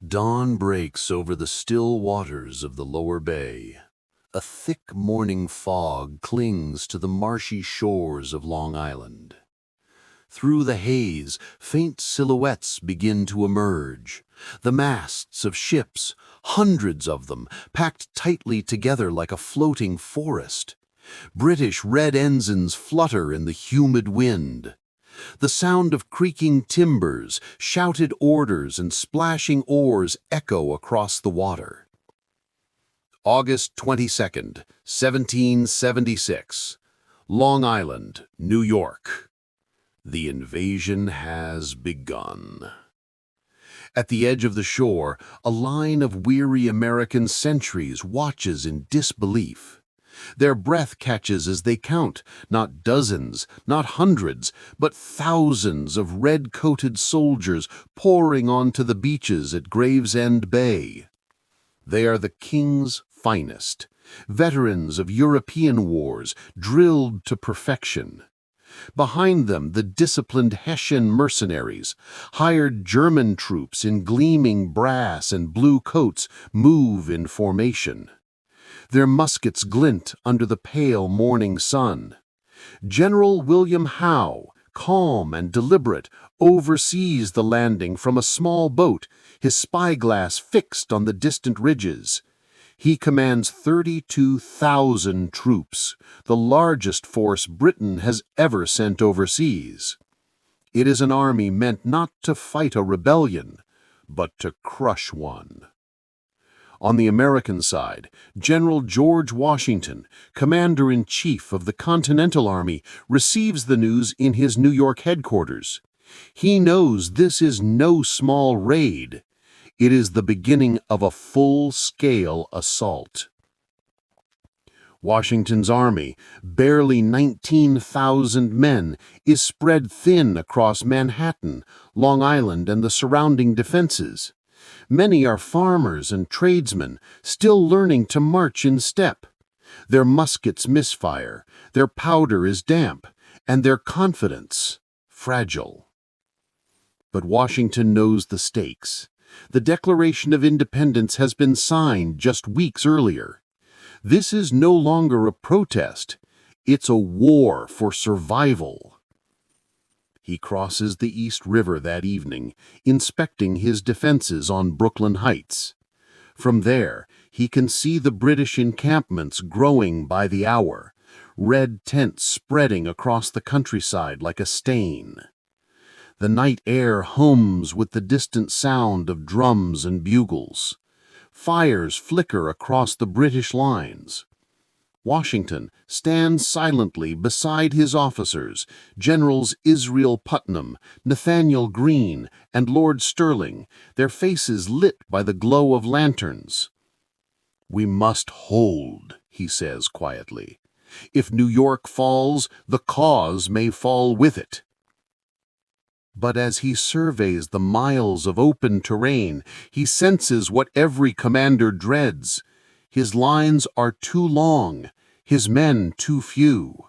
Dawn breaks over the still waters of the lower bay. A thick morning fog clings to the marshy shores of Long Island. Through the haze, faint silhouettes begin to emerge. The masts of ships, hundreds of them, packed tightly together like a floating forest. British red ensigns flutter in the humid wind. The sound of creaking timbers, shouted orders, and splashing oars echo across the water. August 22nd, 1776. Long Island, New York. The invasion has begun. At the edge of the shore, a line of weary American sentries watches in disbelief. Their breath catches as they count, not dozens, not hundreds, but thousands of red-coated soldiers pouring onto the beaches at Gravesend Bay. They are the King's finest, veterans of European wars, drilled to perfection. Behind them, the disciplined Hessian mercenaries, hired German troops in gleaming brass and blue coats, move in formation. Their muskets glint under the pale morning sun. General William Howe, calm and deliberate, oversees the landing from a small boat, his spyglass fixed on the distant ridges. He commands 32,000 troops, the largest force Britain has ever sent overseas. It is an army meant not to fight a rebellion, but to crush one. On the American side, General George Washington, Commander-in-Chief of the Continental Army, receives the news in his New York headquarters. He knows this is no small raid. It is the beginning of a full-scale assault. Washington's army, barely 19,000 men, is spread thin across Manhattan, Long Island, and the surrounding defenses. Many are farmers and tradesmen, still learning to march in step. Their muskets misfire, their powder is damp, and their confidence fragile. But Washington knows the stakes. The Declaration of Independence has been signed just weeks earlier. This is no longer a protest. It's a war for survival. He crosses the East River that evening, inspecting his defenses on Brooklyn Heights. From there, he can see the British encampments growing by the hour, red tents spreading across the countryside like a stain. The night air hums with the distant sound of drums and bugles. Fires flicker across the British lines. Washington stands silently beside his officers, Generals Israel Putnam, Nathaniel Greene, and Lord Stirling, their faces lit by the glow of lanterns. "We must hold," he says quietly. "If New York falls, the cause may fall with it." But as he surveys the miles of open terrain, he senses what every commander dreads. His lines are too long, his men too few.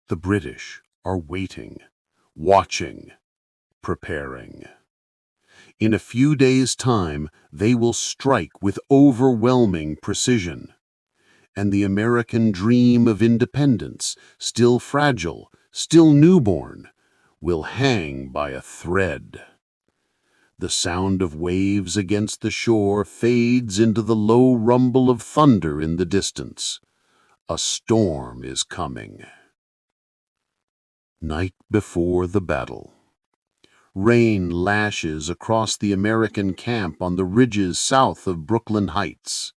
The British are waiting, watching, preparing. In a few days' time, they will strike with overwhelming precision. And the American dream of independence, still fragile, still newborn, will hang by a thread. The sound of waves against the shore fades into the low rumble of thunder in the distance. A storm is coming. Night before the battle. Rain lashes across the American camp on the ridges south of Brooklyn Heights.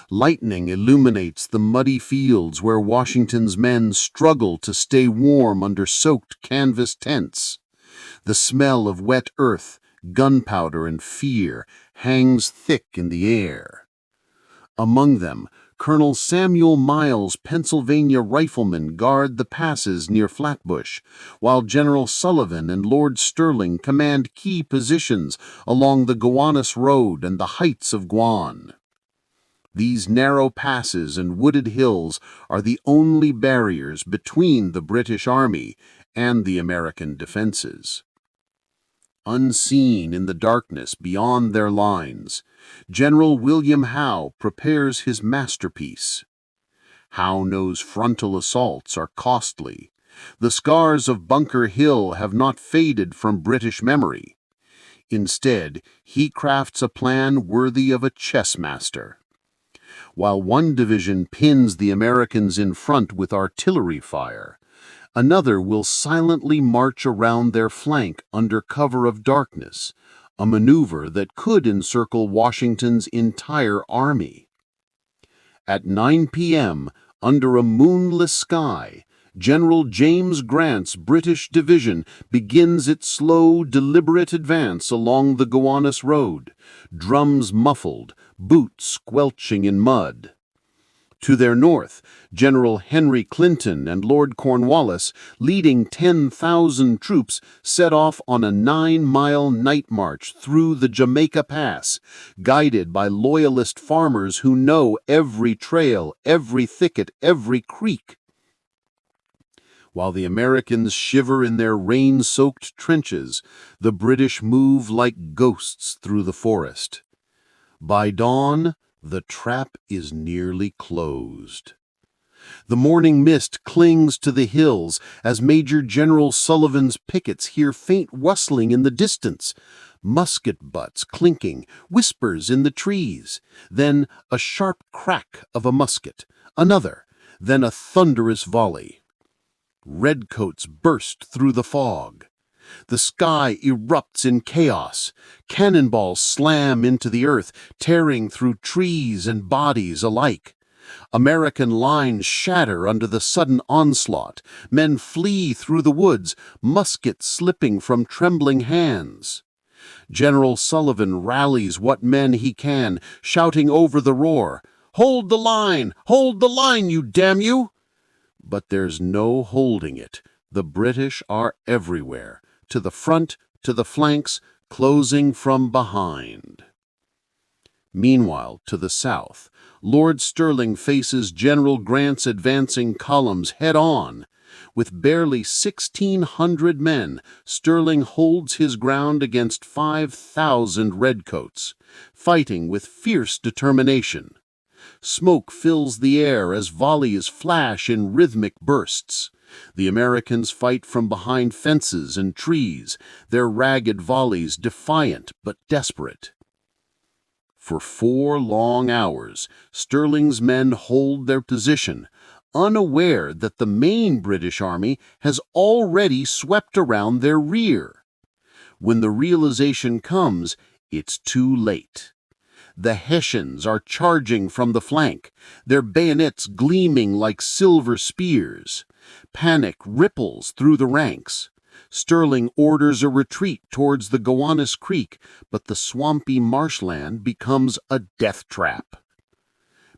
Lightning illuminates the muddy fields where Washington's men struggle to stay warm under soaked canvas tents. The smell of wet earth, gunpowder, and fear hangs thick in the air. Among them, Colonel Samuel Miles' Pennsylvania riflemen guard the passes near Flatbush, while General Sullivan and Lord Stirling command key positions along the Gowanus Road and the heights of Guan. These narrow passes and wooded hills are the only barriers between the British Army and the American defenses. Unseen in the darkness beyond their lines, General William Howe prepares his masterpiece. Howe knows frontal assaults are costly. The scars of Bunker Hill have not faded from British memory. Instead, he crafts a plan worthy of a chess master. While one division pins the Americans in front with artillery fire, another will silently march around their flank under cover of darkness, a maneuver that could encircle Washington's entire army. At 9 p.m., under a moonless sky, General James Grant's British division begins its slow, deliberate advance along the Gowanus Road, drums muffled, boots squelching in mud. To their north, General Henry Clinton and Lord Cornwallis, leading 10,000 troops, set off on a 9-mile night march through the Jamaica Pass, guided by loyalist farmers who know every trail, every thicket, every creek. While the Americans shiver in their rain-soaked trenches, the British move like ghosts through the forest. By dawn, the trap is nearly closed. The morning mist clings to the hills as Major General Sullivan's pickets hear faint rustling in the distance, musket butts clinking, whispers in the trees, then a sharp crack of a musket, another, then a thunderous volley. Redcoats burst through the fog. The sky erupts in chaos. Cannonballs slam into the earth, tearing through trees and bodies alike. American lines shatter under the sudden onslaught. Men flee through the woods, muskets slipping from trembling hands. General Sullivan rallies what men he can, shouting over the roar, "Hold the line! Hold the line, you damn you!" But there's no holding it. The British are everywhere, to the front, to the flanks, closing from behind. Meanwhile, to the south, Lord Stirling faces General Grant's advancing columns head-on. With barely 1,600 men, Stirling holds his ground against 5,000 redcoats, fighting with fierce determination. Smoke fills the air as volleys flash in rhythmic bursts. The Americans fight from behind fences and trees, their ragged volleys defiant but desperate. For 4 long hours, Stirling's men hold their position, unaware that the main British army has already swept around their rear. When the realization comes, it's too late. The Hessians are charging from the flank, their bayonets gleaming like silver spears. Panic ripples through the ranks. Stirling orders a retreat towards the Gowanus Creek, but the swampy marshland becomes a death trap.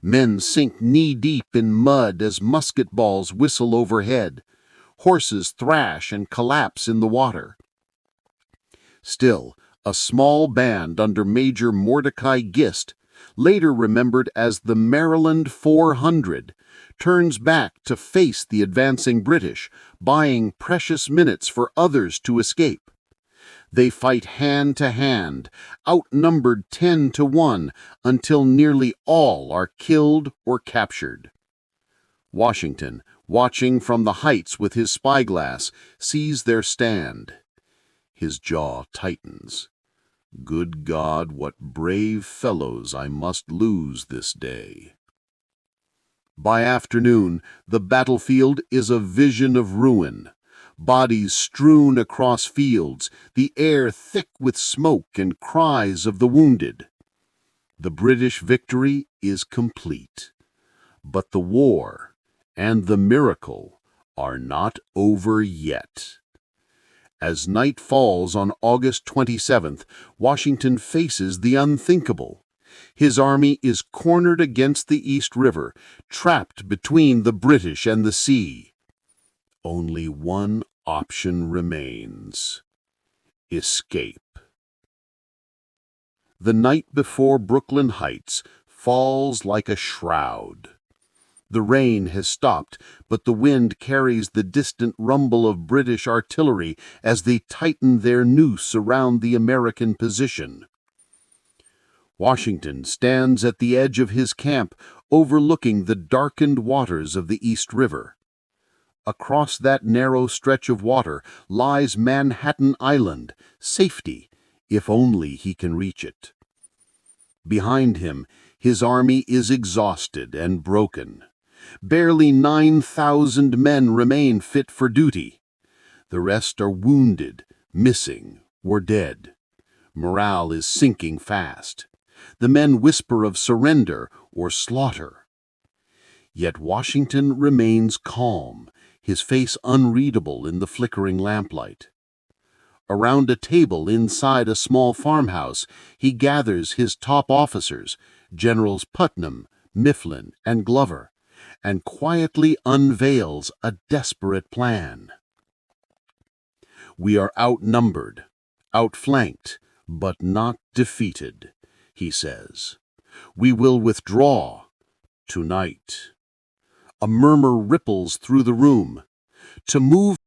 Men sink knee-deep in mud as musket balls whistle overhead. Horses thrash and collapse in the water. Still, a small band under Major Mordecai Gist, later remembered as the Maryland 400, turns back to face the advancing British, buying precious minutes for others to escape. They fight hand to hand, outnumbered 10-1, until nearly all are killed or captured. Washington, watching from the heights with his spyglass, sees their stand. His jaw tightens. Good God, what brave fellows I must lose this day. By afternoon, the battlefield is a vision of ruin. Bodies strewn across fields, the air thick with smoke and cries of the wounded. The British victory is complete. But the war and the miracle are not over yet. As night falls on August 27th, Washington faces the unthinkable. His army is cornered against the East River, trapped between the British and the sea. Only one option remains: escape. The night before Brooklyn Heights falls like a shroud. The rain has stopped, but the wind carries the distant rumble of British artillery as they tighten their noose around the American position. Washington stands at the edge of his camp, overlooking the darkened waters of the East River. Across that narrow stretch of water lies Manhattan Island, safety, if only he can reach it. Behind him, his army is exhausted and broken. Barely 9,000 men remain fit for duty. The rest are wounded, missing, or dead. Morale is sinking fast. The men whisper of surrender or slaughter. Yet Washington remains calm, his face unreadable in the flickering lamplight. Around a table inside a small farmhouse, he gathers his top officers, Generals Putnam, Mifflin, and Glover, and quietly unveils a desperate plan. "We are outnumbered, outflanked, but not defeated," he says. "We will withdraw tonight." A murmur ripples through the room. To move